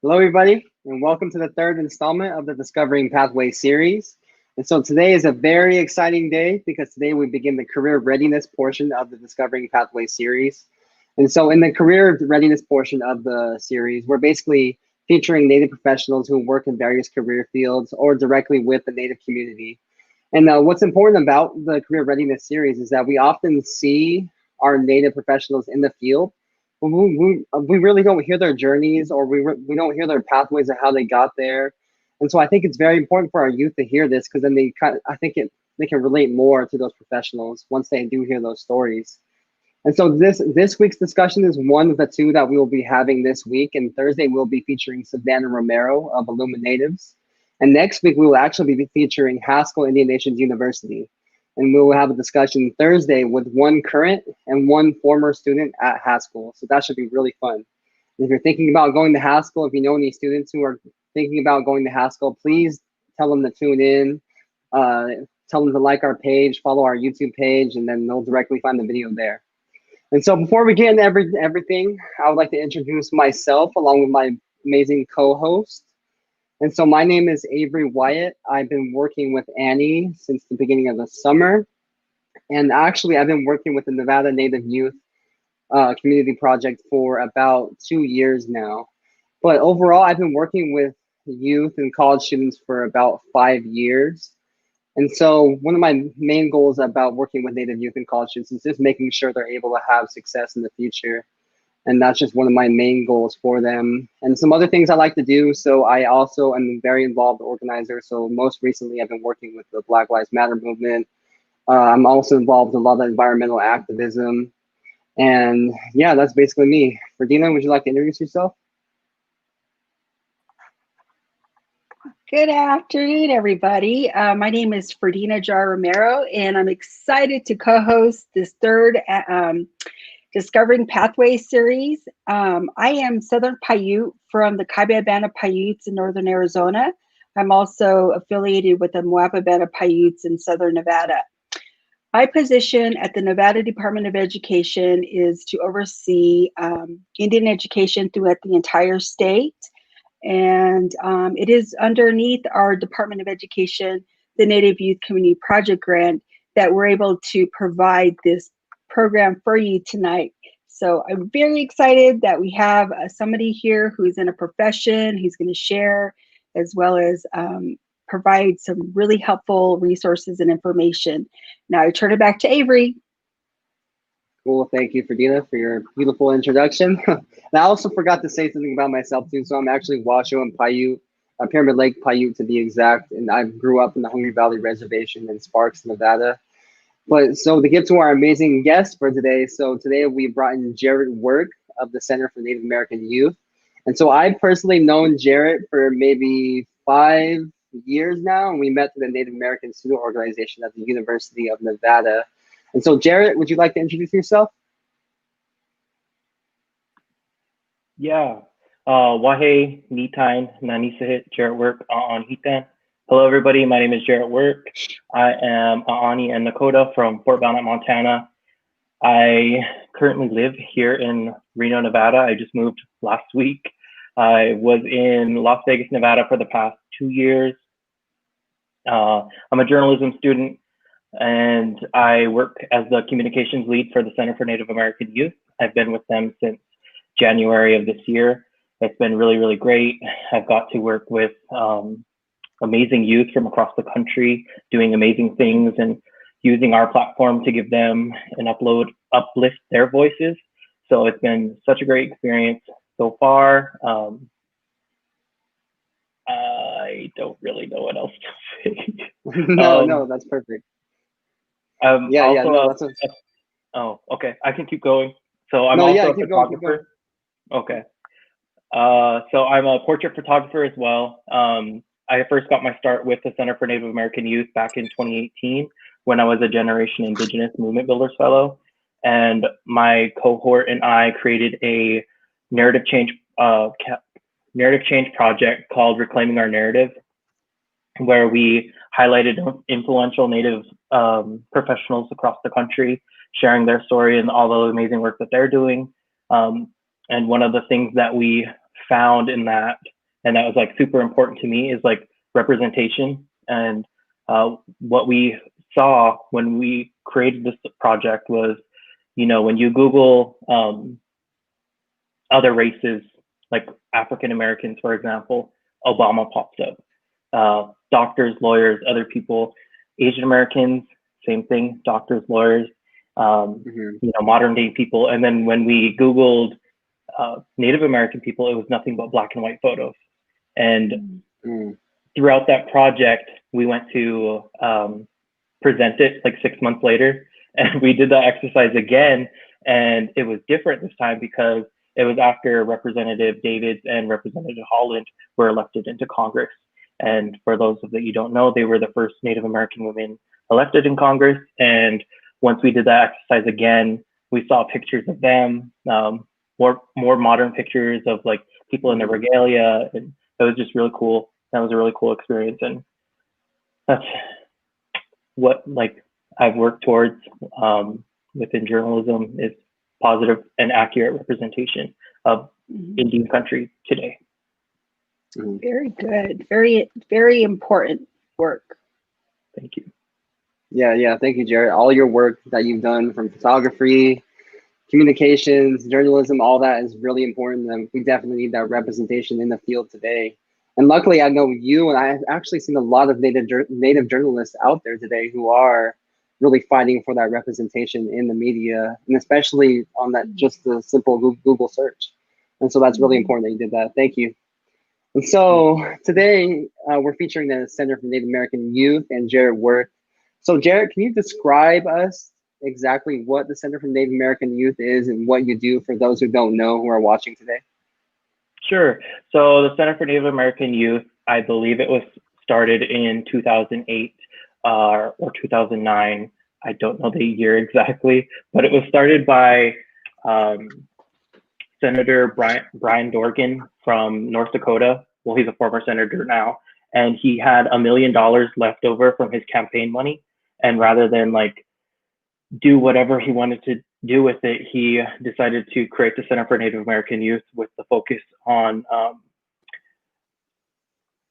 Hello, everybody, and welcome to the third installment of the Discovering Pathway series. And so today is a very exciting day because today we begin the career readiness portion of the Discovering Pathway series. And so in the career readiness portion of the series, we're basically featuring Native professionals who work in various career fields or directly with the Native community. And what's important about the career readiness series is that we often see our Native professionals in the field, but we really don't hear their journeys, or we don't hear their pathways of how they got there. And so I think it's very important for our youth to hear this, because then I think they can relate more to those professionals once they do hear those stories. And so this week's discussion is one of the two that we will be having this week. And Thursday we'll be featuring Savannah Romero of Illuminatives. And next week we will actually be featuring Haskell Indian Nations University. And we will have a discussion Thursday with one current and one former student at Haskell. So that should be really fun. And if you're thinking about going to Haskell, if you know any students who are thinking about going to Haskell, please tell them to tune in. Tell them to like our page, follow our YouTube page, and then they'll directly find the video there. And so before we get into everything, I would like to introduce myself along with my amazing co-host. And so my name is Avery Wyatt. I've been working with Annie since the beginning of the summer. And actually, I've been working with the Nevada Native Youth Community Project for about 2 years now. But overall, I've been working with youth and college students for about 5 years. And so one of my main goals about working with Native youth and college students is just making sure they're able to have success in the future. And that's just one of my main goals for them. And some other things I like to do. So I also am a very involved organizer. So most recently, I've been working with the Black Lives Matter movement. I'm also involved in a lot of environmental activism. And yeah, that's basically me. Ferdinand, would you like to introduce yourself? Good afternoon, everybody. My name is Ferdinand Jar Romero, and I'm excited to co-host this third Discovering Pathway series. I am Southern Paiute from the Kaibabana Band of Paiutes in Northern Arizona. I'm also affiliated with the Moapa Band of Paiutes in Southern Nevada. My position at the Nevada Department of Education is to oversee Indian education throughout the entire state. And it is underneath our Department of Education, the Native Youth Community Project Grant, that we're able to provide this program for you tonight. So I'm very excited that we have somebody here who's in a profession, who's going to share, as well as provide some really helpful resources and information. Now I turn it back to Avery. Cool. Thank you, Ferdinand, for your beautiful introduction. And I also forgot to say something about myself too. So I'm actually Washoe and Paiute, Pyramid Lake Paiute to be exact. And I grew up in the Hungry Valley Reservation in Sparks, Nevada. But so to get to our amazing guest for today, so today we brought in Jarrett Work of the Center for Native American Youth. And so I've personally known Jarrett for maybe 5 years now, and we met through the Native American Student Organization at the University of Nevada. And so Jarrett, would you like to introduce yourself? Yeah. Wahe Nitain Nanisahit Jarrett Work on Hitan. Hello, everybody. My name is Jarrett Work. I am Ani and Nakota from Fort Belknap, Montana. I currently live here in Reno, Nevada. I just moved last week. I was in Las Vegas, Nevada for the past 2 years. I'm a journalism student, and I work as the communications lead for the Center for Native American Youth. I've been with them since January of this year. It's been really, really great. I've got to work with amazing youth from across the country, doing amazing things and using our platform to give them and uplift their voices. So it's been such a great experience so far. I don't really know what else to say. No, that's perfect. Oh, okay. I can keep going. So I'm also a photographer. Okay. So I'm a portrait photographer as well. I first got my start with the Center for Native American Youth back in 2018 when I was a Generation Indigenous Movement Builders Fellow. And my cohort and I created a narrative change project called Reclaiming Our Narrative, where we highlighted influential Native professionals across the country, sharing their story and all the amazing work that they're doing. And one of the things that we found in that, and that was like super important to me, is like representation. And what we saw when we created this project was, when you Google other races, like African Americans, for example, Obama pops up. Doctors, lawyers, other people. Asian Americans, same thing, doctors, lawyers, modern day people. And then when we Googled Native American people, it was nothing but black and white photos. And throughout that project, we went to present it like 6 months later, and we did that exercise again. And it was different this time because it was after Representative Davids and Representative Holland were elected into Congress. And for those of you don't know, they were the first Native American women elected in Congress. And once we did that exercise again, we saw pictures of them, more modern pictures of like people in their regalia, and it was just really cool. That was a really cool experience, and that's what like I've worked towards within journalism, is positive and accurate representation of Indian country today. Very good. Very, very important work. Thank you. Yeah. Thank you, Jared. All your work that you've done, from photography, communications, journalism, all that is really important. And we definitely need that representation in the field today. And luckily, I know you, and I've actually seen a lot of native journalists out there today who are really fighting for that representation in the media, and especially on that just the simple Google search. And so that's really important that you did that. Thank you. And so today we're featuring the Center for Native American Youth and Jared Worth. So Jared, can you describe us exactly what the Center for Native American Youth is and what you do for those who don't know, who are watching today? Sure. So the Center for Native American Youth, I believe it was started in 2008 or 2009. I don't know the year exactly, but it was started by Senator Brian Dorgan from North Dakota. Well, he's a former senator now, and he had $1 million left over from his campaign money. And rather than like do whatever he wanted to do with it, he decided to create the Center for Native American Youth with the focus on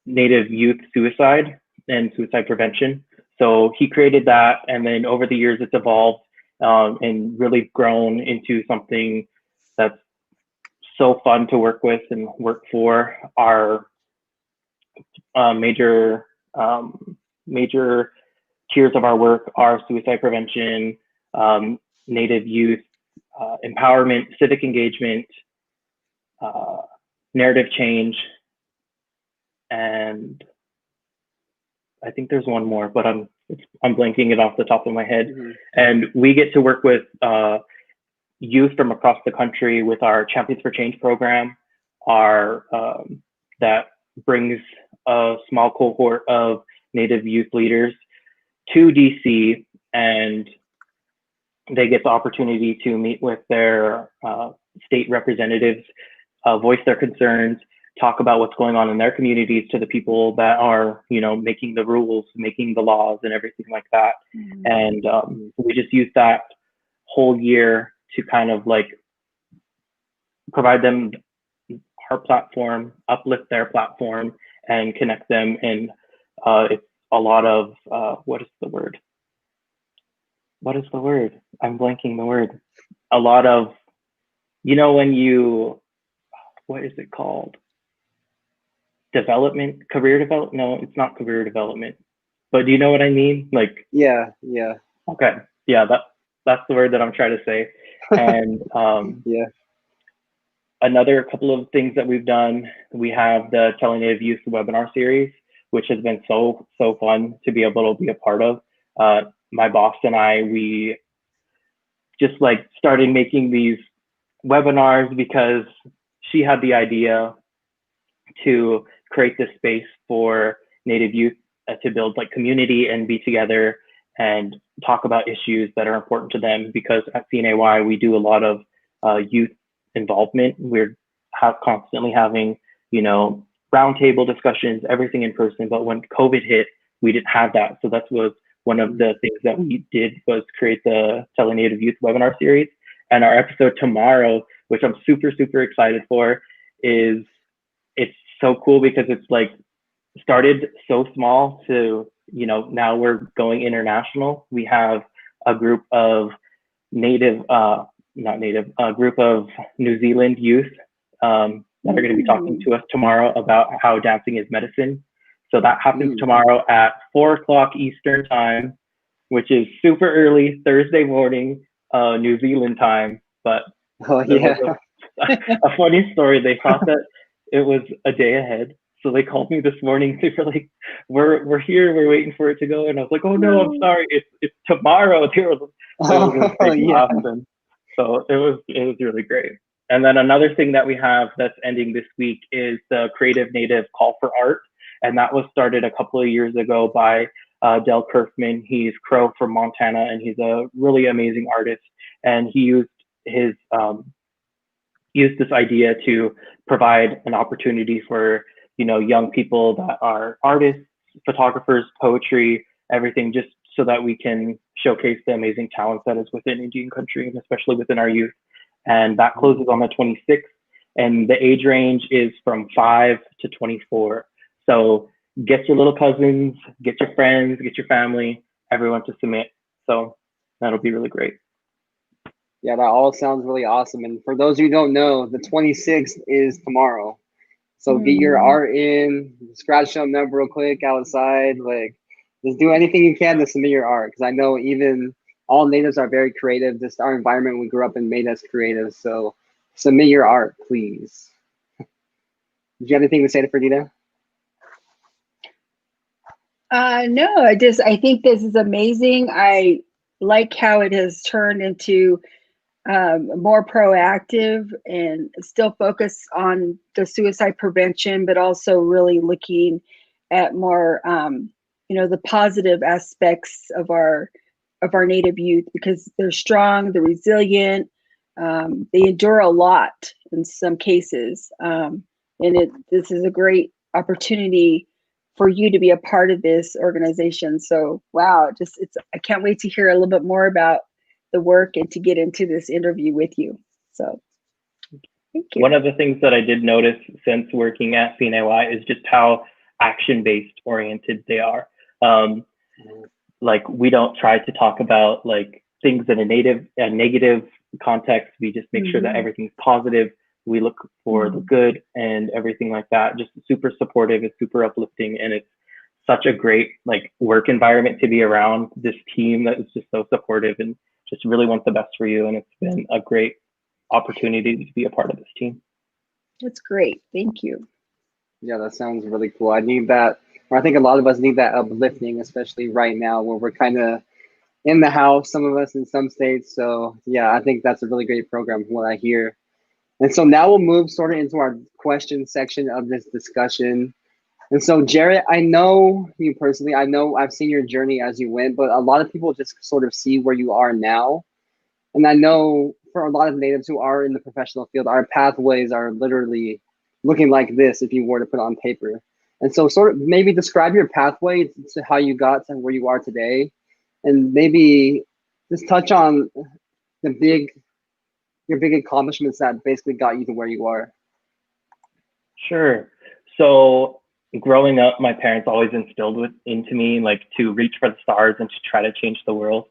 Native youth suicide and suicide prevention. So he created that, and then over the years it's evolved and really grown into something that's so fun to work with and work for. Our major tiers of our work are suicide prevention, Native youth empowerment, civic engagement, narrative change, and I think there's one more, but I'm blanking it off the top of my head. And we get to work with youth from across the country with our Champions for Change program, that brings a small cohort of Native youth leaders to DC, and they get the opportunity to meet with their state representatives, voice their concerns, talk about what's going on in their communities to the people that are, making the rules, making the laws and everything like that. And we just use that whole year to kind of like provide them our platform, uplift their platform, and connect them. And it's a lot of, what is the word? I'm blanking the word. A lot of, when you, what is it called? Career development? No, it's not career development. But do you know what I mean? Like, Yeah. Okay. Yeah, that's the word that I'm trying to say. And yeah. Another couple of things that we've done, we have the Telenative Youth webinar series, which has been so fun to be able to be a part of. My boss and I, we just like started making these webinars because she had the idea to create this space for Native youth to build like community and be together and talk about issues that are important to them. Because at CNAY, we do a lot of youth involvement. We're constantly having, roundtable discussions, everything in person. But when COVID hit, we didn't have that. So that was one of the things that we did, was create the Telenative Youth webinar series. And our episode tomorrow, which I'm super excited for, is so cool because it's like started so small to, now we're going international. We have a group of a group of New Zealand youth that are going to be talking to us tomorrow about how dancing is medicine. So that happens tomorrow at 4 o'clock Eastern time, which is super early Thursday morning, New Zealand time. But there was a funny story. They thought that it was a day ahead. So they called me this morning. They were like, we're here. We're waiting for it to go. And I was like, oh no, I'm sorry. It's tomorrow. They were laughing. So it was really great. And then another thing that we have that's ending this week is the Creative Native Call for Art. And that was started a couple of years ago by Del Kerfman. He's Crow from Montana, and he's a really amazing artist. And he used this idea to provide an opportunity for, young people that are artists, photographers, poetry, everything, just so that we can showcase the amazing talent that is within Indian country, and especially within our youth. And that closes on the 26th. And the age range is from 5 to 24. So get your little cousins, get your friends, get your family, everyone to submit. So that'll be really great. Yeah, that all sounds really awesome. And for those who don't know, the 26th is tomorrow. So get your art in, scratch them up real quick outside. Like, just do anything you can to submit your art. Because I know even all natives are very creative. Just our environment we grew up in made us creative. So submit your art, please. Did you have anything to say to Ferdinand? No, I think this is amazing. I like how it has turned into more proactive and still focus on the suicide prevention, but also really looking at more, the positive aspects of our Native youth, because they're strong, they're resilient, they endure a lot in some cases, and this is a great opportunity for you to be a part of this organization. So wow, I can't wait to hear a little bit more about the work and to get into this interview with you. So thank you. One of the things that I did notice since working at CNAY is just how action-based oriented they are. Like, we don't try to talk about like things in a negative context. We just make sure that everything's positive. We look for the good and everything like that. Just super supportive. It's super uplifting, and it's such a great like work environment to be around this team that is just so supportive and just really wants the best for you. And it's been a great opportunity to be a part of this team. That's great. Thank you. Yeah, that sounds really cool. I need that, or I think a lot of us need that uplifting, especially right now where we're kind of in the house, some of us in some states. So yeah, I think that's a really great program from what I hear. And so now we'll move sort of into our question section of this discussion. And so, Jarrett, I know you personally, I know I've seen your journey as you went, but a lot of people just sort of see where you are now. And I know for a lot of natives who are in the professional field, our pathways are literally looking like this if you were to put it on paper. And so sort of maybe describe your pathway to how you got to where you are today, and maybe just touch on your big accomplishments that basically got you to where you are. Sure. So growing up, my parents always instilled into me like to reach for the stars and to try to change the world.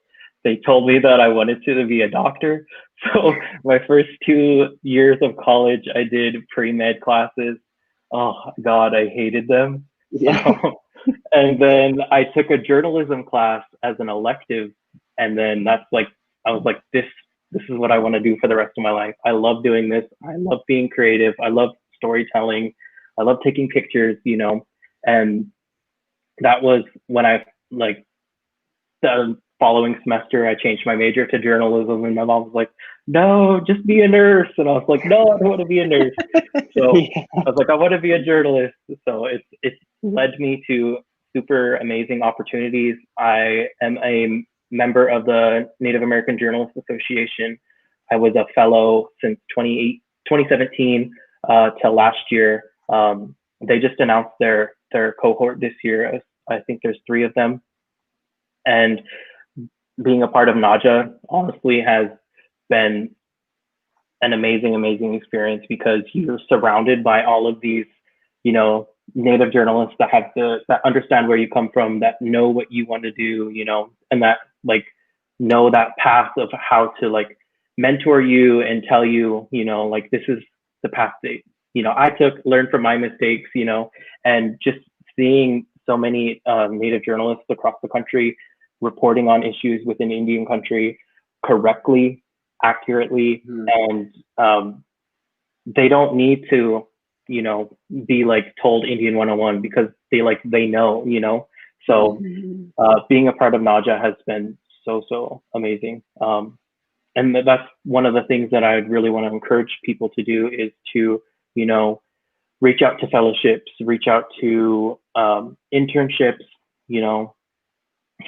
They told me that I wanted to be a doctor. So my first 2 years of college, I did pre-med classes. Oh God, I hated them. Yeah. And then I took a journalism class as an elective. And then that's like, I was like, this is what I want to do for the rest of my life. I love doing this. I love being creative. I love storytelling. I love taking pictures, and that was when I like the following semester, I changed my major to journalism, and my mom was like, no, just be a nurse. And I was like, no, I don't want to be a nurse. So I was like, I want to be a journalist. So it's led me to super amazing opportunities. I am a member of the Native American Journalists Association. I was a fellow since 2017 till last year. They just announced their cohort this year. I think there's 3 of them. And being a part of NAJA honestly has been an amazing experience, because you're surrounded by all of these, Native journalists that understand where you come from, that know what you want to do, and that like know that path of how to like mentor you and tell you, like this is the path that, I took, learned from my mistakes, and just seeing so many Native journalists across the country reporting on issues within Indian country correctly, accurately, and they don't need to, be like told Indian 101 because they know. So being a part of Naja has been so amazing. And that's one of the things that I really want to encourage people to do is to, reach out to fellowships, reach out to internships,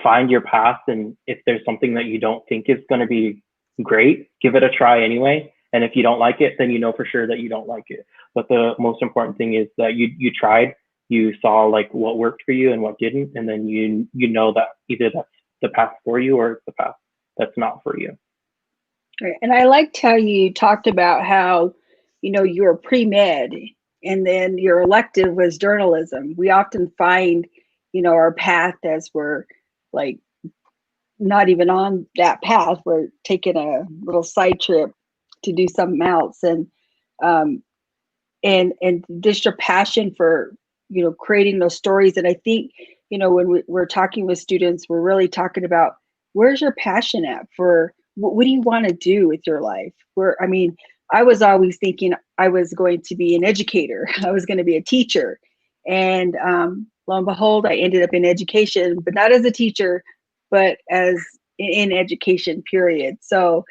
find your path. And if there's something that you don't think is going to be great, give it a try anyway. And if you don't like it, then you know for sure that you don't like it. But the most important thing is that you tried, you saw like what worked for you and what didn't, and then you know that either that's the path for you or it's the path that's not for you. Right. And I liked how you talked about how, you were pre-med and then your elective was journalism. We often find, our path as we're like not even on that path, we're taking a little side trip to do something else. And just your passion for, creating those stories. And I think, when we're talking with students, we're really talking about where's your passion at for what do you want to do with your life? I was always thinking I was going to be an educator. I was going to be a teacher. And lo and behold, I ended up in education, but not as a teacher, but as in education, period. So,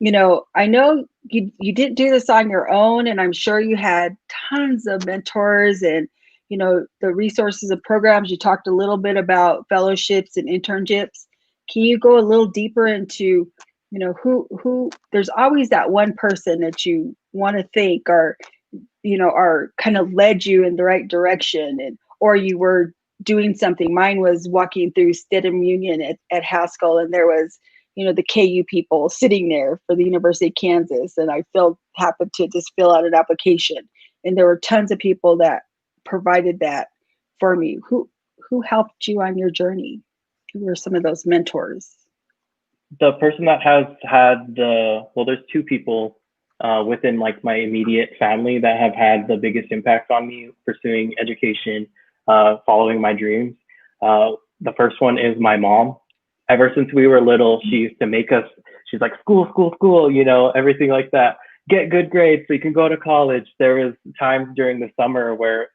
I know you didn't do this on your own, and I'm sure you had tons of mentors and, the resources and programs. You talked a little bit about fellowships and internships. Can you go a little deeper into, who there's always that one person that you want to thank or, are kind of led you in the right direction, and or you were doing something. Mine was walking through Stedham Union at Haskell, and there was, the KU people sitting there for the University of Kansas, and I happened to just fill out an application, and there were tons of people that provided that for me. Who helped you on your journey? Who were some of those mentors? The person that has had there's two people within like my immediate family that have had the biggest impact on me pursuing education, following my dreams. The first one is my mom. Ever since we were little, she used to make us, she's like, school, everything like that. Get good grades so you can go to college. There was times during the summer where,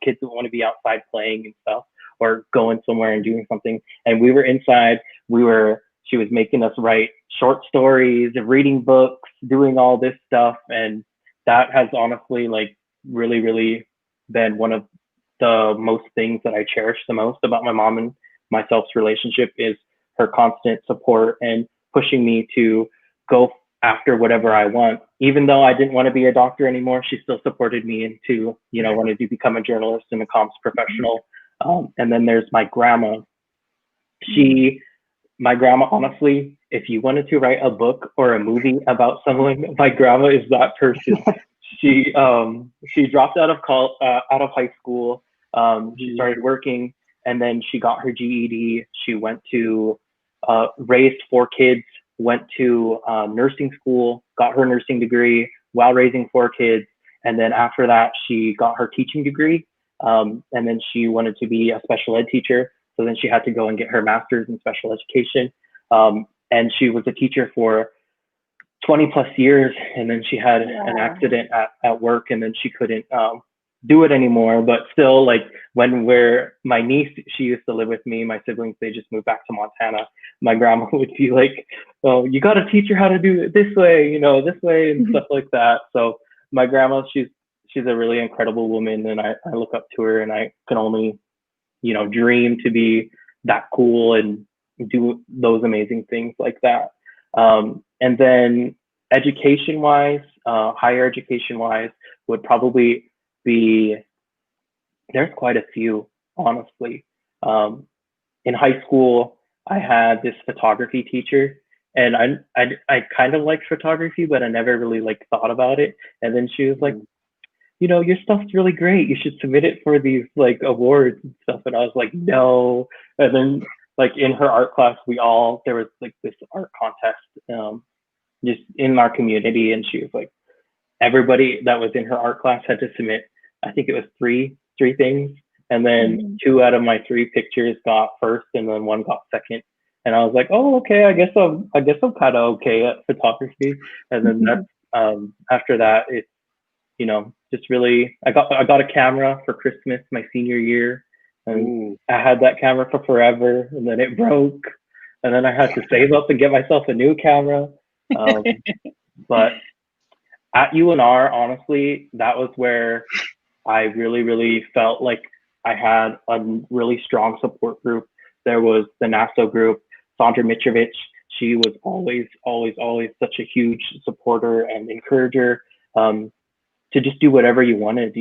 kids would want to be outside playing and stuff or going somewhere and doing something. And we were inside, she was making us write short stories, reading books, doing all this stuff. And that has honestly like really, really been one of the most things that I cherish the most about my mom and myself's relationship is her constant support and pushing me to go after whatever I want. Even though I didn't want to be a doctor anymore, she still supported me into, wanted to become a journalist and a comms professional. And then there's my grandma. My grandma, honestly, if you wanted to write a book or a movie about someone, my grandma is that person. She dropped out of high school. She started working, and then she got her GED. She went to raised 4 kids, went to nursing school, got her nursing degree while raising 4 kids. And then after that, she got her teaching degree. And then she wanted to be a special ed teacher. So then she had to go and get her master's in special education. And she was a teacher for 20 plus years. And then she had an accident at work, and then she couldn't do it anymore. But still, like my niece, she used to live with me, my siblings, they just moved back to Montana. My grandma would be like, oh, you got to teach her how to do it this way, this way and stuff like that. So my grandma, she's a really incredible woman, and I look up to her, and I can only, dream to be that cool and do those amazing things like that. And then education wise, higher education wise would probably be, there's quite a few, honestly. In high school, I had this photography teacher, and I kind of liked photography, but I never really like thought about it. And then she was like, your stuff's really great. You should submit it for these like awards and stuff. And I was like, no. And then like in her art class, there was like this art contest just in our community. And she was like, everybody that was in her art class had to submit, I think it was three things. And then 2 out of my 3 pictures got first and then 1 got second. And I was like, oh, okay, I guess I'm kind of okay at photography. And then that's after that, it's, just really, I got a camera for Christmas my senior year, and I had that camera for forever, and then it broke, and then I had to save up and get myself a new camera. But at UNR, honestly, that was where I really, really felt like I had a really strong support group. There was the NASO group, Sandra Mitrovic. She was always, always, always such a huge supporter and encourager to just do whatever you wanted,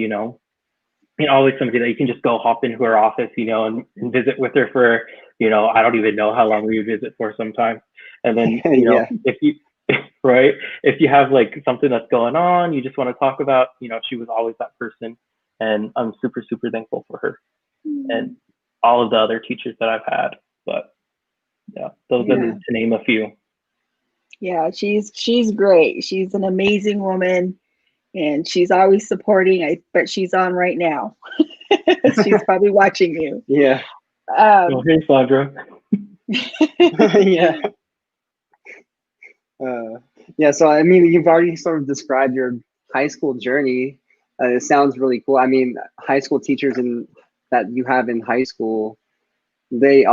always somebody that you can just go hop into her office, and visit with her for, I don't even know how long we would visit for sometimes. And then, if you, right, if you have like something that's going on, you just want to talk about, she was always that person. And I'm super, super thankful for her and all of the other teachers that I've had. But yeah, those are to name a few. Yeah, she's great. She's an amazing woman, and she's always supporting. I bet she's on right now. She's probably watching you. Yeah. Hey, Sandra. Yeah. Yeah. So I mean, you've already sort of described your high school journey. It sounds really cool. I mean, high school teachers that you have in high school, they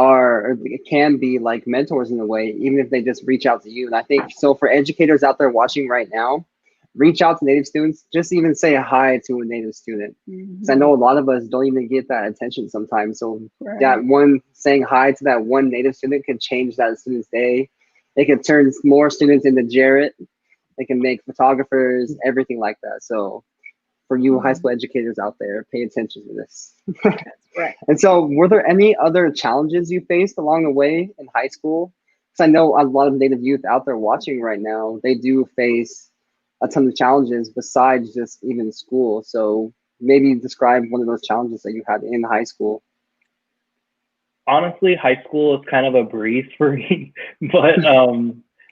can be like mentors in a way, even if they just reach out to you. And I think so for educators out there watching right now, reach out to Native students, just even say hi to a Native student. Because I know a lot of us don't even get that attention sometimes. So that saying hi to that one Native student could change that student's day. It can turn more students into Jarrett. It can make photographers, everything like that. So for you high school educators out there, pay attention to this. That's right. And so were there any other challenges you faced along the way in high school? Because I know a lot of Native youth out there watching right now, they do face a ton of challenges besides just even school. So maybe describe one of those challenges that you had in high school. Honestly, high school is kind of a breeze for me, but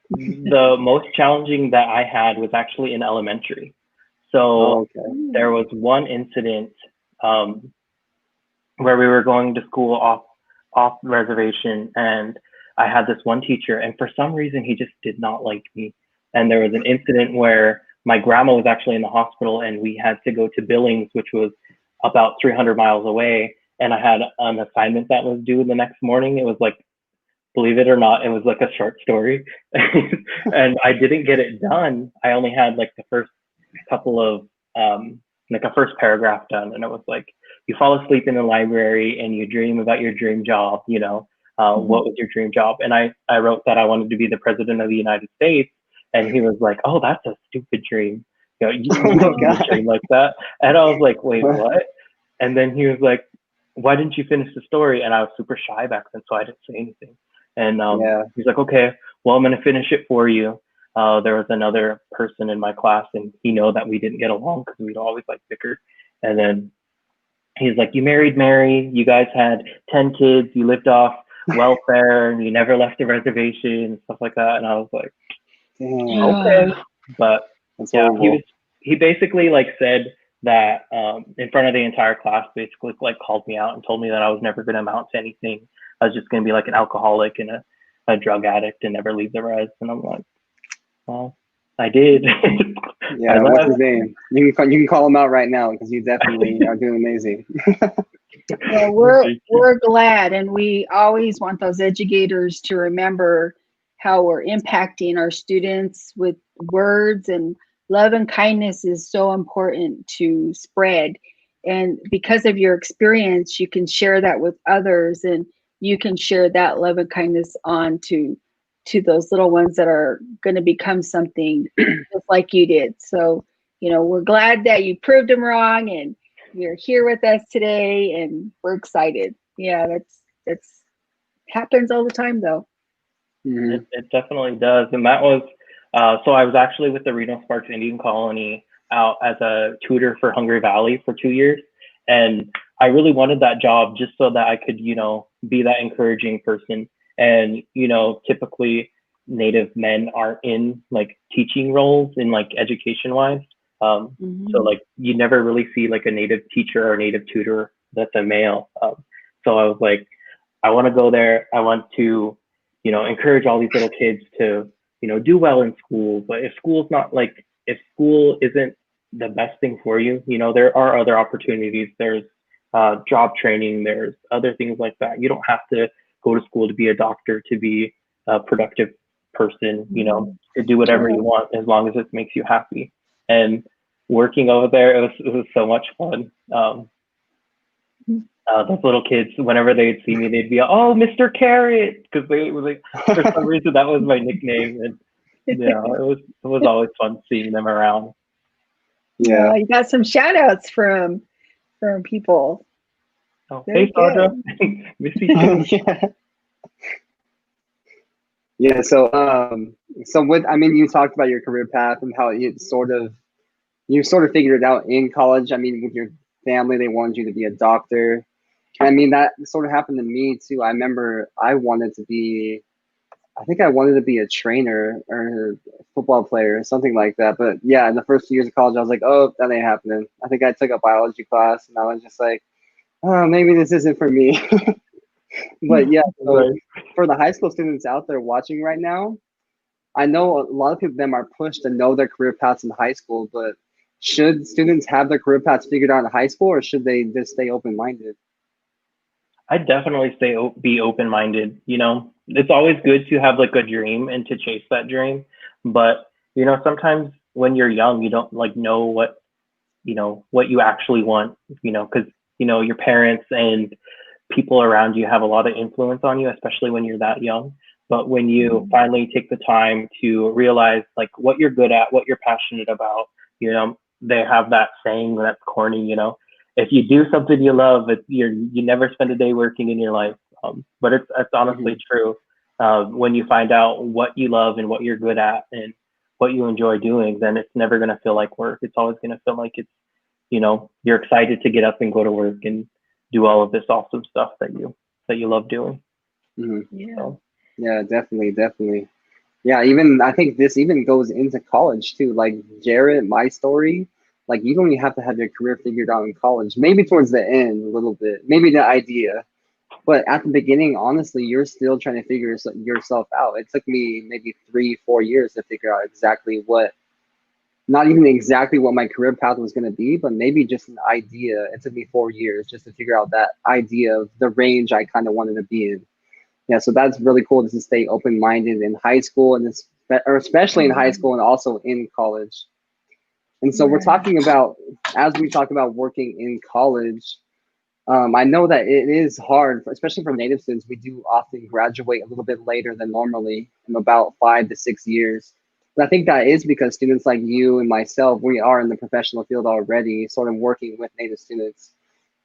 the most challenging that I had was actually in elementary. So there was one incident where we were going to school off reservation, and I had this one teacher, and for some reason he just did not like me. And there was an incident where my grandma was actually in the hospital, and we had to go to Billings, which was about 300 miles away. And I had an assignment that was due the next morning. It was like, believe it or not, it was like a short story, and I didn't get it done. I only had like the first couple of like a first paragraph done, and it was like, you fall asleep in the library and you dream about your dream job, what was your dream job? And I wrote that I wanted to be the president of the United States, and he was like, oh, that's a stupid dream, you don't dream like that. And I was like, wait, what? And then he was like, why didn't you finish the story? And I was super shy back then, so I didn't say anything. And he's like, okay, well, I'm gonna finish it for you. There was another person in my class, and he knew that we didn't get along because we'd always like bicker. And then he's like, you married Mary, you guys had 10 kids, you lived off welfare, and you never left the reservation and stuff like that. And I was like, okay. But yeah, he basically like said that in front of the entire class, basically like called me out and told me that I was never going to amount to anything. I was just going to be like an alcoholic and a drug addict and never leave the res. And I'm like, well, I did. Yeah, what's his name? You can call him out right now because you definitely are doing amazing. Yeah, we're glad, and we always want those educators to remember how we're impacting our students with words, and love and kindness is so important to spread. And because of your experience, you can share that with others, and you can share that love and kindness on to those little ones that are going to become something just like you did. So, we're glad that you proved them wrong, and you're here with us today, and we're excited. Yeah, that's happens all the time, though. It definitely does. And that was, so I was actually with the Reno Sparks Indian Colony out as a tutor for Hungry Valley for 2 years. And I really wanted that job just so that I could, be that encouraging person. And, typically Native men aren't in like teaching roles in like education wise. So like you never really see like a Native teacher or a Native tutor that's a male. So I was like, I want to go there. I want to, encourage all these little kids to, do well in school. But if school isn't the best thing for you, there are other opportunities. There's job training. There's other things like that. You don't have to go to school to be a doctor, to be a productive person, to do whatever you want as long as it makes you happy. And working over there, it was so much fun. Those little kids, whenever they'd see me, they'd be, "Oh, Mr. Carrot," because they was like, for some reason that was my nickname, and it was always fun seeing them around. Yeah, you got some shout outs from people. Oh, hey, Sandra. Miss you. Yeah. So you talked about your career path and how you sort of figured it out in college. I mean, with your family, they wanted you to be a doctor. I mean, that sort of happened to me too. I remember I wanted to be a trainer or a football player or something like that. But yeah, in the first 2 years of college, I was like, oh, that ain't happening. I think I took a biology class and I was just like, oh, maybe this isn't for me. But yeah, so for the high school students out there watching right now, I know a lot of them are pushed to know their career paths in high school, but should students have their career paths figured out in high school, or should they just stay open-minded? I'd definitely be open-minded. It's always good to have like a dream and to chase that dream. But, sometimes when you're young, you don't like know what you actually want, because, your parents and people around you have a lot of influence on you, especially when you're that young. But when you finally take the time to realize like what you're good at, what you're passionate about, they have that saying that's corny, if you do something you love, you never spend a day working in your life. But it's honestly true. When you find out what you love and what you're good at and what you enjoy doing, then it's never going to feel like work. It's always going to feel like it's, you're excited to get up and go to work and do all of this awesome stuff that you love doing. Yeah. So. Yeah, definitely. Yeah, I think this even goes into college too. Like Jared, my story, like you don't even have to have your career figured out in college. Maybe towards the end a little bit, maybe the idea. But at the beginning, honestly, you're still trying to figure yourself out. It took me maybe 3-4 years to figure out not even exactly what my career path was going to be, but maybe just an idea. It took me 4 years just to figure out that idea of the range I kind of wanted to be in. Yeah, so that's really cool to stay open-minded in high school, or especially in high school and also in college. And so we're talking about, as we talk about working in college, I know that it is hard, especially for Native students. We do often graduate a little bit later than normally, in about 5 to 6 years. But I think that is because students like you and myself, we are in the professional field already, sort of working with Native students.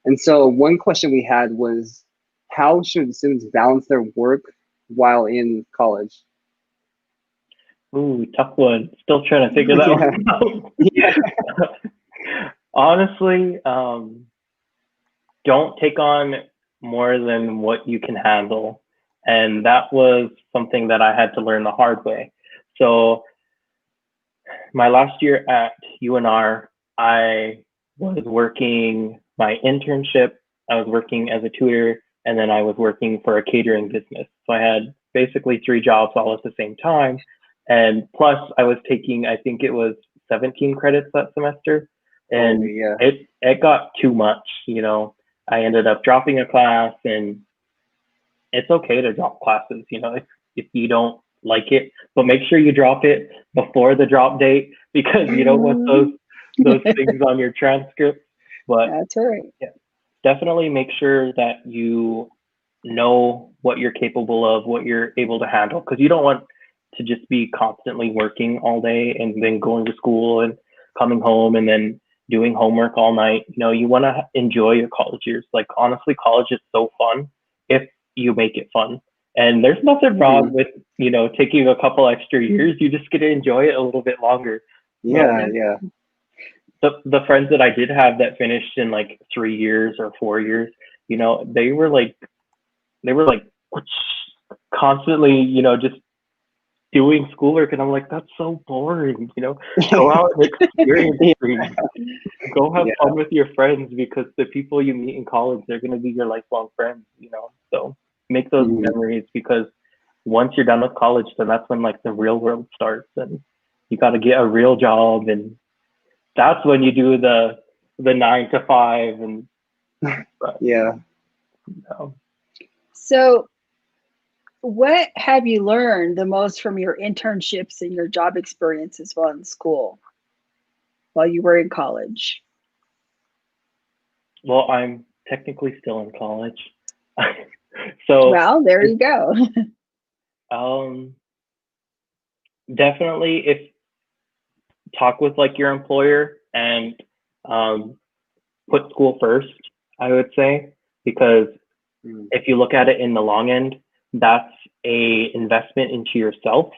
And so one question we had was, how should students balance their work while in college? Ooh, tough one. Still trying to figure that one out. Yeah. Honestly, don't take on more than what you can handle. And that was something that I had to learn the hard way. So my last year at UNR, I was working my internship, I was working as a tutor, and then I was working for a catering business. So I had basically 3 jobs all at the same time. And plus I was taking, I think it was 17 credits that semester. And it got too much, I ended up dropping a class, and it's okay to drop classes, if you don't like it, but make sure you drop it before the drop date, because you don't want those things on your transcript. But that's right. Yeah, definitely make sure that you know what you're capable of, what you're able to handle, because you don't want to just be constantly working all day and then going to school and coming home and then doing homework all night. You want to enjoy your college years. Like, honestly, college is so fun if you make it fun. And there's nothing wrong with, taking a couple extra years. You just get to enjoy it a little bit longer. Yeah. the friends that I did have that finished in like 3 years or 4 years, you know, they were like constantly, you know, just doing schoolwork, and I'm like, that's so boring, you know. Go out and experience things. Go have fun with your friends, because the people you meet in college, they're going to be your lifelong friends, you know. So make those memories, because once you're done with college, then that's when like the real world starts, and you got to get a real job, and that's when you do the 9 to 5 and Yeah. you know. So what have you learned the most from your internships and your job experiences while in school, while you were in college? Well, I'm technically still in college. So well, there you go. Definitely, if talk with like your employer and put school first, I would say, because if you look at it in the long end, that's a investment into yourself.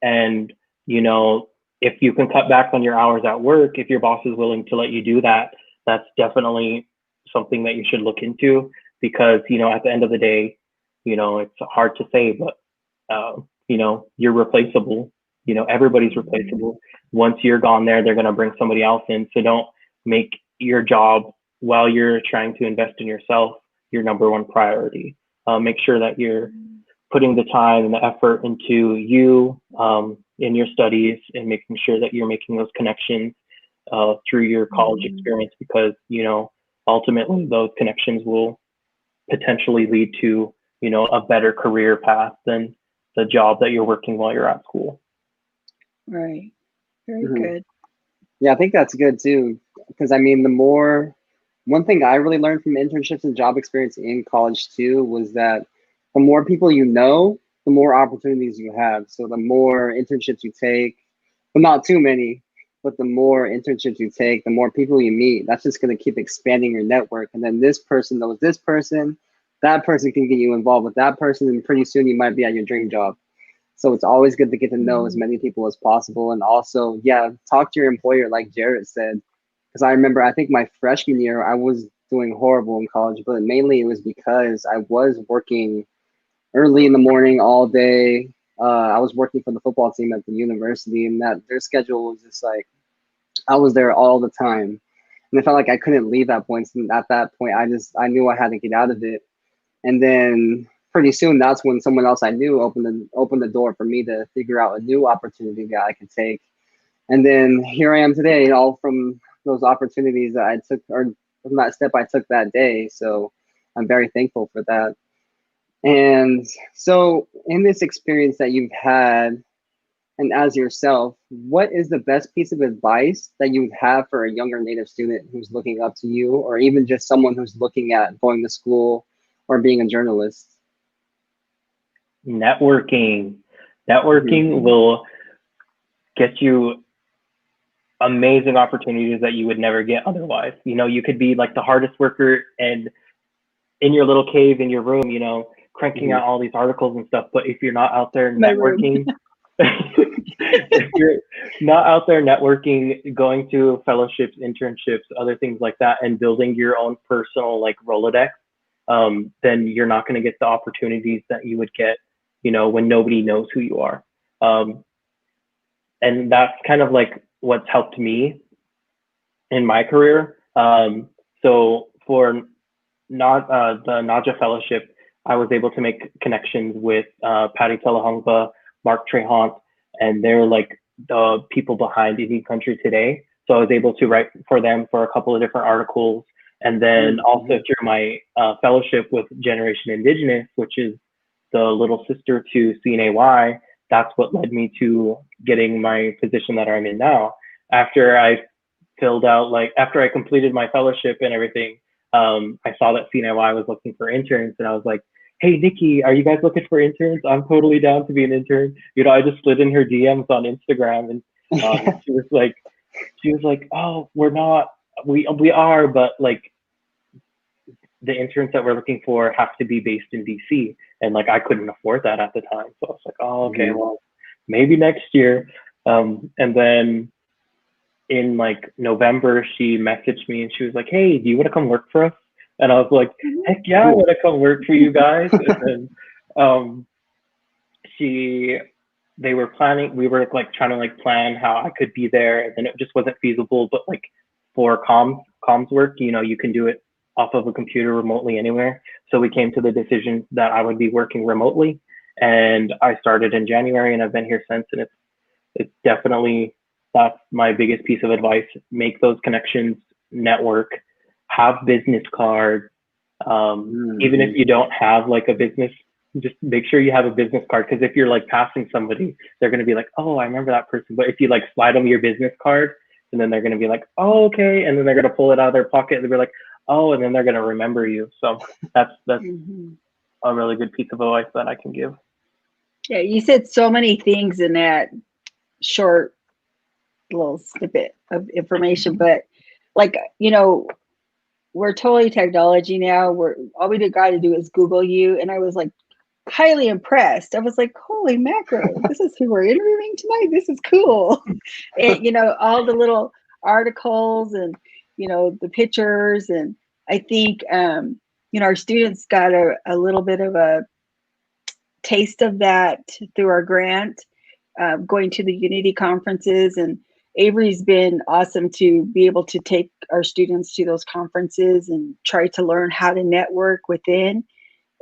And, you know, if you can cut back on your hours at work, if your boss is willing to let you do that, that's definitely something that you should look into, because, you know, at the end of the day, you know, it's hard to say, but, you know, you're replaceable. You know, everybody's replaceable. Once you're gone there, they're going to bring somebody else in. So don't make your job, while you're trying to invest in yourself, your number one priority. Make sure that you're putting the time and the effort into you in your studies, and making sure that you're making those connections through your college experience, because, you know, ultimately those connections will potentially lead to, you know, a better career path than the job that you're working while you're at school. Right. Very good. Yeah, I think that's good too, because I mean, one thing I really learned from internships and job experience in college too was that the more people you know, the more opportunities you have. So the more internships you take, well, not too many, but the more internships you take, the more people you meet. That's just going to keep expanding your network. And then this person knows this person, that person can get you involved with that person, and pretty soon you might be at your dream job. So it's always good to get to know as many people as possible. And also, yeah, talk to your employer, like Jared said. Because I remember, I think my freshman year, I was doing horrible in college, but mainly it was because I was working early in the morning all day. I was working for the football team at the university, and that their schedule was just like, I was there all the time. And I felt like I couldn't leave that point. So at that point, I knew I had to get out of it. And then pretty soon, that's when someone else I knew opened the door for me to figure out a new opportunity that I could take. And then here I am today, all from those opportunities that I took, or from that step I took that day. So I'm very thankful for that. And so in this experience that you've had, and as yourself, what is the best piece of advice that you would have for a younger Native student who's looking up to you, or even just someone who's looking at going to school or being a journalist? Networking. Networking will get you amazing opportunities that you would never get otherwise. You know, you could be like the hardest worker and in your little cave in your room, you know, cranking out all these articles and stuff. But if you're not out there networking, if you're not out there networking, going to fellowships, internships, other things like that, and building your own personal like Rolodex, then you're not going to get the opportunities that you would get, you know, when nobody knows who you are. And that's kind of like what's helped me in my career. So for the Naja Fellowship, I was able to make connections with Patty Telehungpa, Mark Trehant, and they're like the people behind Indian Country Today. So I was able to write for them for a couple of different articles. And then also through my fellowship with Generation Indigenous, which is the little sister to CNAY, that's what led me to getting my position that I'm in now. After I completed my fellowship and everything, I saw that CNAY was looking for interns, and I was like, hey, Nikki, are you guys looking for interns? I'm totally down to be an intern. You know, I just slid in her DMs on Instagram, and she was like, oh, we're not, we are, but like the interns that we're looking for have to be based in DC. And like, I couldn't afford that at the time. So I was like, oh, okay, well, maybe next year. And then in like November, she messaged me and she was like, "Hey, do you want to come work for us?" And I was like, "Heck yeah, I want to come work for you guys." And then they were planning, we were like trying to like plan how I could be there, and then it just wasn't feasible. But like for comms work, you know, you can do it off of a computer remotely anywhere. So we came to the decision that I would be working remotely, and I started in January, and I've been here since. And it's definitely, that's my biggest piece of advice: make those connections, network, have business cards. Even if you don't have like a business, just make sure you have a business card, because if you're like passing somebody, they're going to be like, "Oh, I remember that person." But if you like slide them your business card, and then they're going to be like, "Oh, okay," and then they're going to pull it out of their pocket and they'll be like, "Oh," and then they're going to remember you. So that's a really good piece of advice that I can give. Yeah, you said so many things in that short little snippet of information, but like, you know, we're totally technology now. All we got to do is Google you, and I was like highly impressed. I was like, holy mackerel, this is who we're interviewing tonight. This is cool. And you know, all the little articles and you know the pictures, and I think you know our students got a little bit of a taste of that through our grant, going to the Unity conferences, and Avery's been awesome to be able to take our students to those conferences and try to learn how to network within.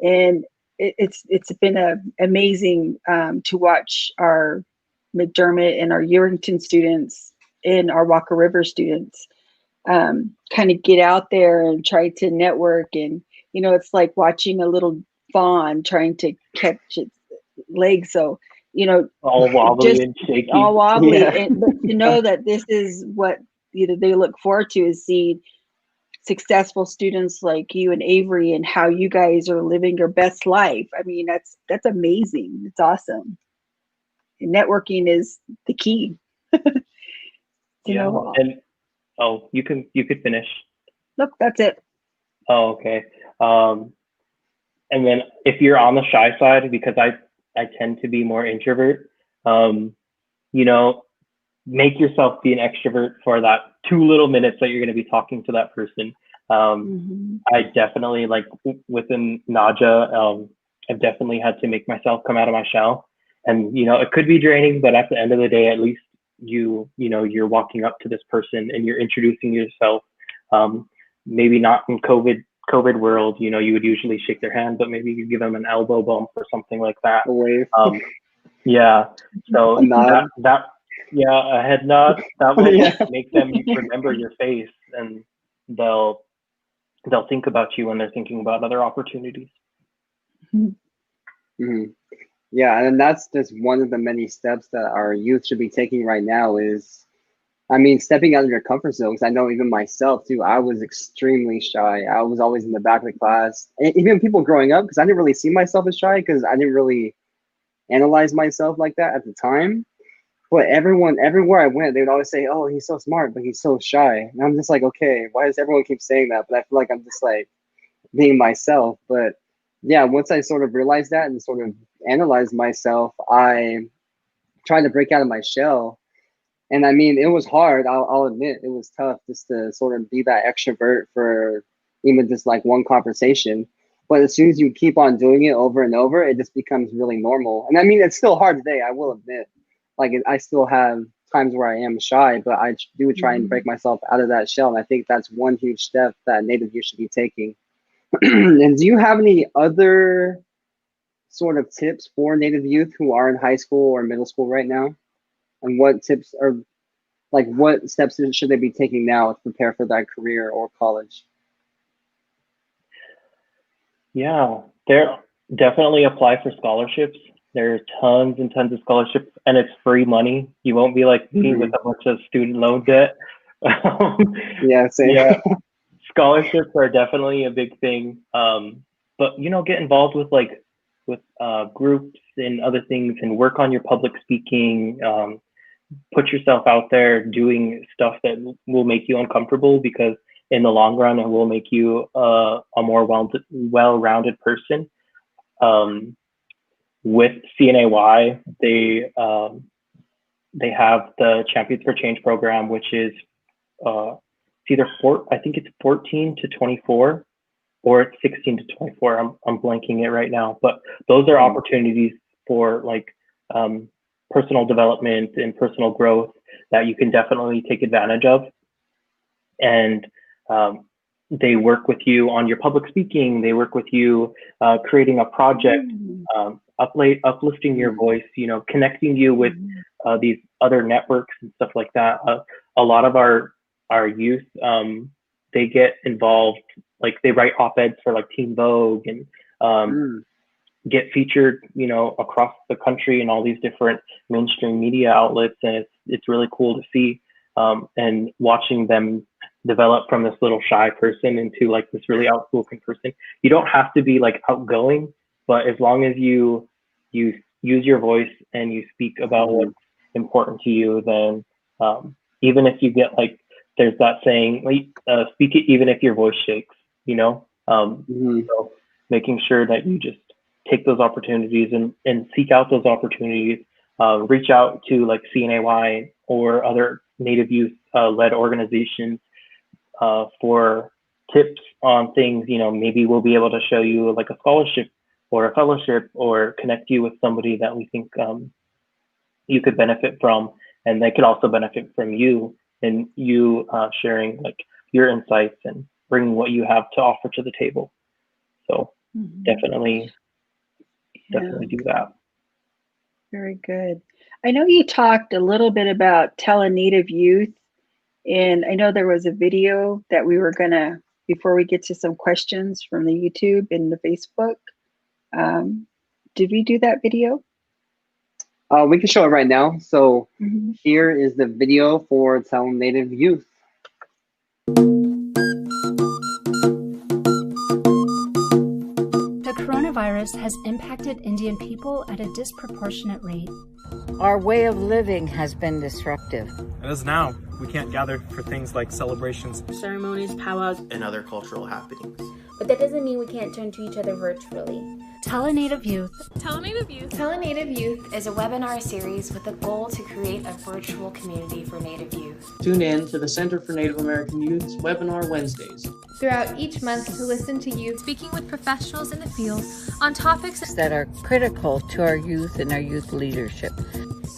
And it's been amazing to watch our McDermott and our Yerington students and our Walker River students kind of get out there and try to network. And you know, it's like watching a little fawn trying to catch its legs. So you know, all wobbly and shaky. All wobbly, and but to know that this is what they look forward to, is seeing successful students like you and Avery, and how you guys are living your best life. I mean, that's amazing. It's awesome. And networking is the key. Yeah. And you could finish. Look, that's it. Oh, okay. And then if you're on the shy side, because I tend to be more introvert, you know, make yourself be an extrovert for that 2 little minutes that you're going to be talking to that person. I definitely, like within Naja, I've definitely had to make myself come out of my shell, and you know, it could be draining, but at the end of the day, at least you know, you're walking up to this person and you're introducing yourself. Maybe not in COVID world, you know, you would usually shake their hand, but maybe you give them an elbow bump or something like that. Yeah. So a head nod, that will make them remember your face, and they'll think about you when they're thinking about other opportunities. Yeah, and that's just one of the many steps that our youth should be taking right now is, I mean, stepping out of your comfort zone. Because I know even myself too, I was extremely shy. I was always in the back of the class. And even people growing up, because I didn't really see myself as shy, because I didn't really analyze myself like that at the time. But everywhere I went, they would always say, "Oh, he's so smart, but he's so shy." And I'm just like, okay, why does everyone keep saying that? But I feel like I'm just like being myself. But yeah, once I sort of realized that and sort of analyzed myself, I tried to break out of my shell. And I mean, it was hard. I'll admit it was tough just to sort of be that extrovert for even just like one conversation. But as soon as you keep on doing it over and over, it just becomes really normal. And I mean, it's still hard today, I will admit. Like, I still have times where I am shy, but I do try and break myself out of that shell. And I think that's one huge step that Native youth should be taking. And do you have any other sort of tips for Native youth who are in high school or middle school right now? And what tips are, like, what steps should they be taking now to prepare for that career or college? Yeah, there definitely apply for scholarships. There's tons and tons of scholarships, and it's free money. You won't be like me with a bunch of student loan debt. Yeah, same. Yeah, scholarships are definitely a big thing. But you know, get involved with groups and other things, and work on your public speaking. Put yourself out there doing stuff that will make you uncomfortable, because in the long run, it will make you a more well-rounded person. With CNAY, they have the Champions for Change program, which is it's either I think it's 14 to 24 or it's 16 to 24. I'm blanking it right now, but those are opportunities for like personal development and personal growth that you can definitely take advantage of. And they work with you on your public speaking. They work with you creating a project, uplifting your voice, you know, connecting you with these other networks and stuff like that. A lot of our youth, they get involved, like they write op-eds for like Teen Vogue and get featured, you know, across the country in all these different mainstream media outlets. And it's really cool to see and watching them develop from this little shy person into like this really outspoken person. You don't have to be like outgoing, but as long as you use your voice and you speak about what's important to you, then even if you get like, there's that saying, speak it even if your voice shakes, you know? So making sure that you just take those opportunities and seek out those opportunities, reach out to like CNAY or other Native youth led organizations for tips on things. You know, maybe we'll be able to show you like a scholarship or a fellowship or connect you with somebody that we think you could benefit from, and they could also benefit from you and you sharing like your insights and bringing what you have to offer to the table. So definitely do that. Very good. I know you talked a little bit about Telenative youth, and I know there was a video that we were gonna, before we get to some questions from the YouTube and the Facebook. Did we do that video? We can show it right now. So here is the video for Telenative youth. The coronavirus has impacted Indian people at a disproportionate rate. Our way of living has been disruptive. As now, we can't gather for things like celebrations, ceremonies, powwows, and other cultural happenings. But that doesn't mean we can't turn to each other virtually. Telenative Youth. Telenative Youth. Telenative Youth is a webinar series with the goal to create a virtual community for Native youth. Tune in to the Center for Native American Youth's Webinar Wednesdays. Throughout each month to listen to youth speaking with professionals in the field on topics that are critical to our youth and our youth leadership,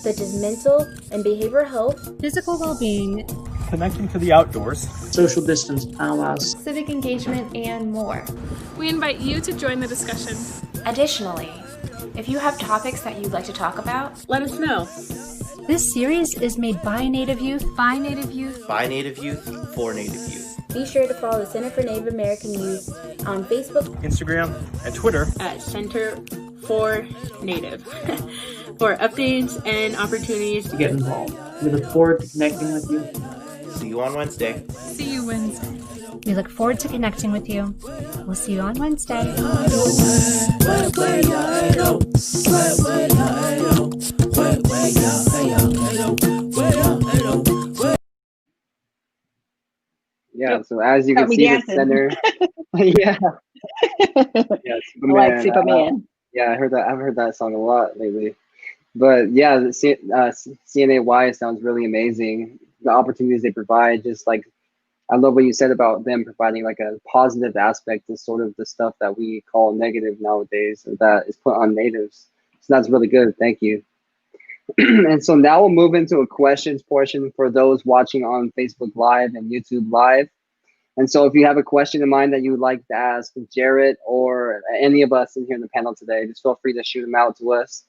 such as mental and behavioral health, physical well-being, connecting to the outdoors, social distance powwows, civic engagement, and more. We invite you to join the discussion. Additionally, if you have topics that you'd like to talk about, let us know. This series is made by Native Youth, by Native Youth, by Native Youth, for Native Youth. Be sure to follow the Center for Native American Youth on Facebook, Instagram, and Twitter at Center for Native for updates and opportunities to get involved. We look forward to connecting with you. See you on Wednesday. See you Wednesday. We look forward to connecting with you. We'll see you on Wednesday. Yeah, so as you can see, the center. Yeah. I like Superman. Yeah, I heard that. I've heard that song a lot lately. But yeah, the CNAY sounds really amazing. The opportunities they provide, just like, I love what you said about them providing like a positive aspect to sort of the stuff that we call negative nowadays, or that is put on natives. So that's really good. Thank you. And so now we'll move into a questions portion for those watching on Facebook Live and YouTube Live. And so if you have a question in mind that you would like to ask Jarrett or any of us in here in the panel today, just feel free to shoot them out to us.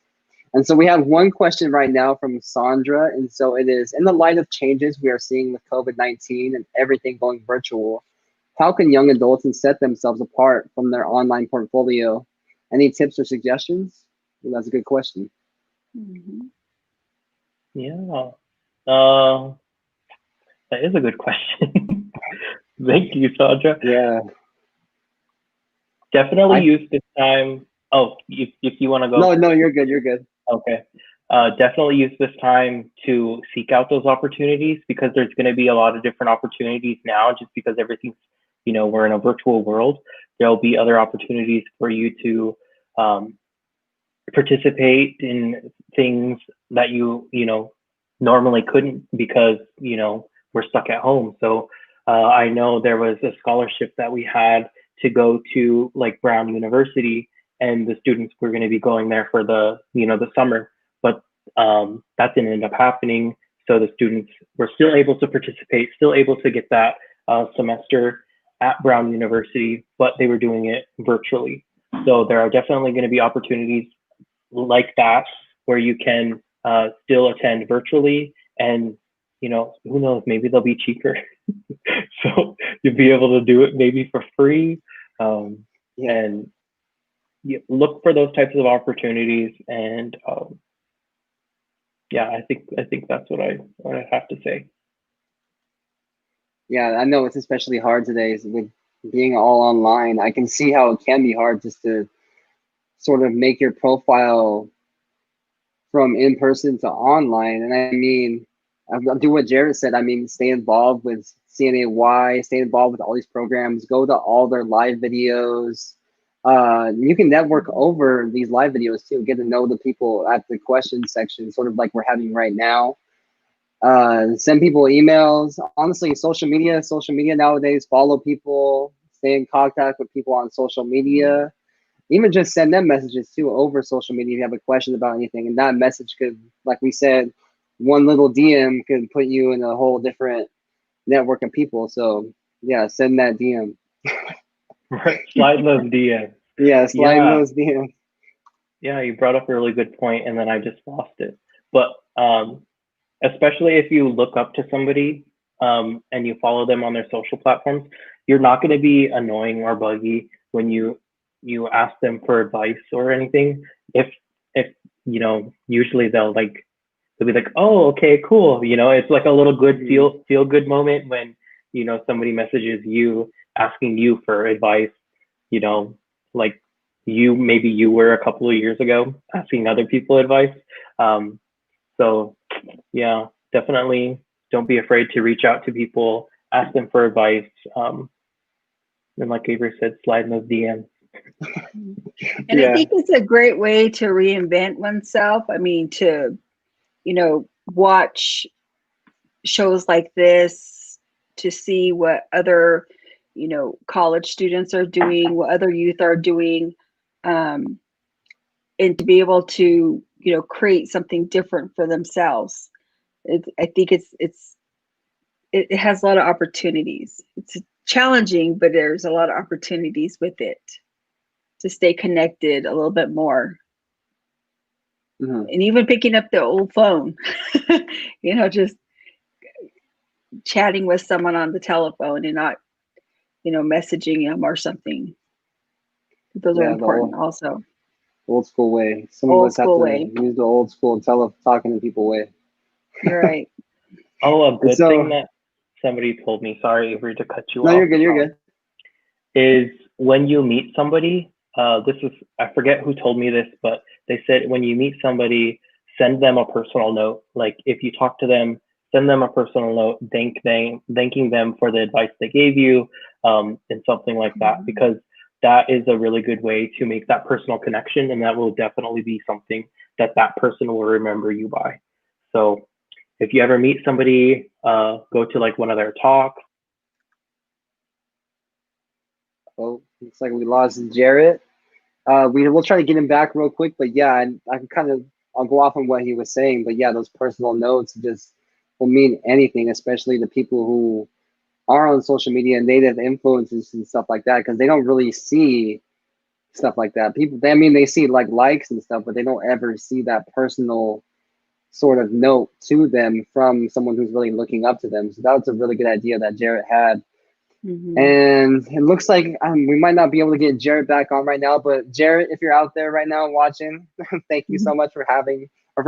And so we have one question right now from Sandra. And so it is, in the light of changes we are seeing with COVID-19 and everything going virtual, how can young adults set themselves apart from their online portfolio? Any tips or suggestions? Well, that's a good question. Yeah, that is a good question. Thank you, Sandra. Yeah. Definitely use this time. Oh, if you want to go. No, you're good. You're good. Okay. Definitely use this time to seek out those opportunities, because there's going to be a lot of different opportunities now, just because everything's, you know, we're in a virtual world. There'll be other opportunities for you to participate in things that you know, normally couldn't because, we're stuck at home. So I know there was a scholarship that we had to go to like Brown University, and the students were going to be going there for the summer, but that didn't end up happening. So the students were still able to participate, still able to get that semester at Brown University, but they were doing it virtually. So there are definitely going to be opportunities like that where you can still attend virtually, and who knows, maybe they'll be cheaper. So you'll be able to do it maybe for free. And you look for those types of opportunities. And I think that's what I have to say. Yeah, I know it's especially hard today with being all online. I can see how it can be hard just to sort of make your profile from in person to online. And I mean, I'll do what Jared said. I mean, stay involved with CNAY, stay involved with all these programs, go to all their live videos. You can network over these live videos too, get to know the people at the question section, sort of like we're having right now. Send people emails. Honestly, social media nowadays, follow people, stay in contact with people on social media. Even just send them messages too over social media if you have a question about anything. And that message could, like we said, one little DM could put you in a whole different network of people. So yeah, send that DM. Right. Slide those DMs. Yeah, slide those DMs. Yeah, you brought up a really good point, and then I just lost it. But especially if you look up to somebody and you follow them on their social platforms, you're not going to be annoying or buggy when you ask them for advice or anything. If usually they'll be like, oh, okay, cool. It's like a little good feel good moment when somebody messages you asking you for advice. Like maybe you were a couple of years ago asking other people advice. So yeah, definitely don't be afraid to reach out to people, ask them for advice. And like Avery said, slide in those DMs. And I think it's a great way to reinvent oneself. I mean, to, watch shows like this, to see what other, college students are doing, what other youth are doing, and to be able to, create something different for themselves. I think it has a lot of opportunities. It's challenging, but there's a lot of opportunities with it to stay connected a little bit more. Mm-hmm. And even picking up the old phone, just chatting with someone on the telephone and not, messaging them or something. Those are important also. Old school way. Some of us have to use the old school talking to people way. You're right. Oh, a good thing that somebody told me, sorry, Avery, to cut you off. No, you're good. Is when you meet somebody, I forget who told me this, but they said when you meet somebody, send them a personal note. Like if you talk to them, send them a personal note, thanking them for the advice they gave you, and something like that, because that is a really good way to make that personal connection, and that will definitely be something that person will remember you by. So if you ever meet somebody, go to like one of their talks. Oh, looks like we lost Jarrett. We'll try to get him back real quick, but yeah, I'll go off on what he was saying, but yeah, those personal notes just will mean anything, especially to people who are on social media, native influencers and stuff like that, because they don't really see stuff like that. They see like likes and stuff, but they don't ever see that personal sort of note to them from someone who's really looking up to them. So that was a really good idea that Jarrett had. Mm-hmm. And it looks like we might not be able to get Jarrett back on right now, but Jarrett, if you're out there right now watching, thank you so much for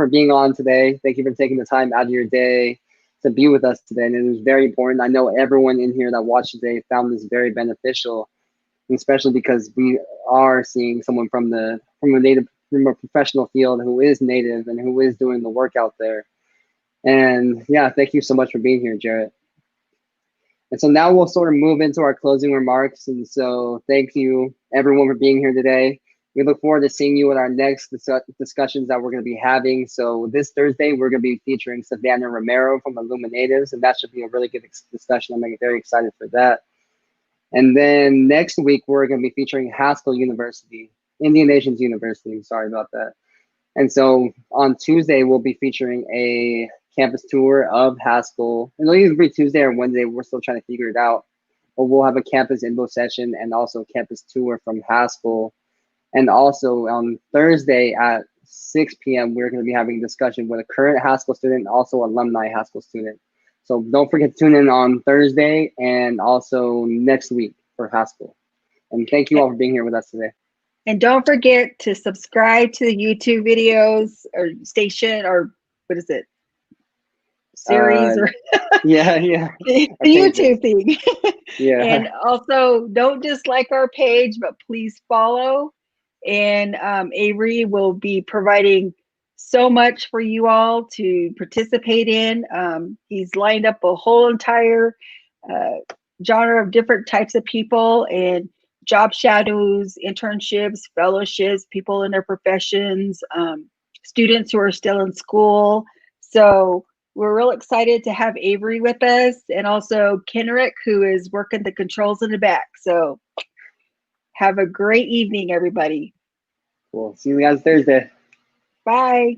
being on today. Thank you for taking the time out of your day to be with us today. And it was very important. I know everyone in here that watched today found this very beneficial, especially because we are seeing someone from a professional field who is native and who is doing the work out there. And yeah, thank you so much for being here, Jarrett. And so now we'll sort of move into our closing remarks. And so thank you everyone for being here today. We look forward to seeing you in our next discussions that we're going to be having. So this Thursday, we're going to be featuring Savannah Romero from Illuminatives, and that should be a really good discussion. I'm very excited for that. And then next week, we're going to be featuring Haskell University, Indian Nations University. Sorry about that. And so on Tuesday, we'll be featuring a campus tour of Haskell. It'll either be Tuesday or Wednesday. We're still trying to figure it out. But we'll have a campus info session and also a campus tour from Haskell. And also on Thursday at 6 p.m., we're going to be having a discussion with a current Haskell student and also alumni Haskell student. So don't forget to tune in on Thursday and also next week for Haskell. And thank you all for being here with us today. And don't forget to subscribe to the YouTube videos or station, or what is it? Series or yeah. the YouTube thing. Yeah. And also don't just like our page, but please follow. And Avery will be providing so much for you all to participate in. He's lined up a whole entire genre of different types of people, and job shadows, internships, fellowships, people in their professions, students who are still in school. So we're real excited to have Avery with us, and also Kenrick, who is working the controls in the back. So have a great evening, everybody. Cool. See you guys Thursday. Bye.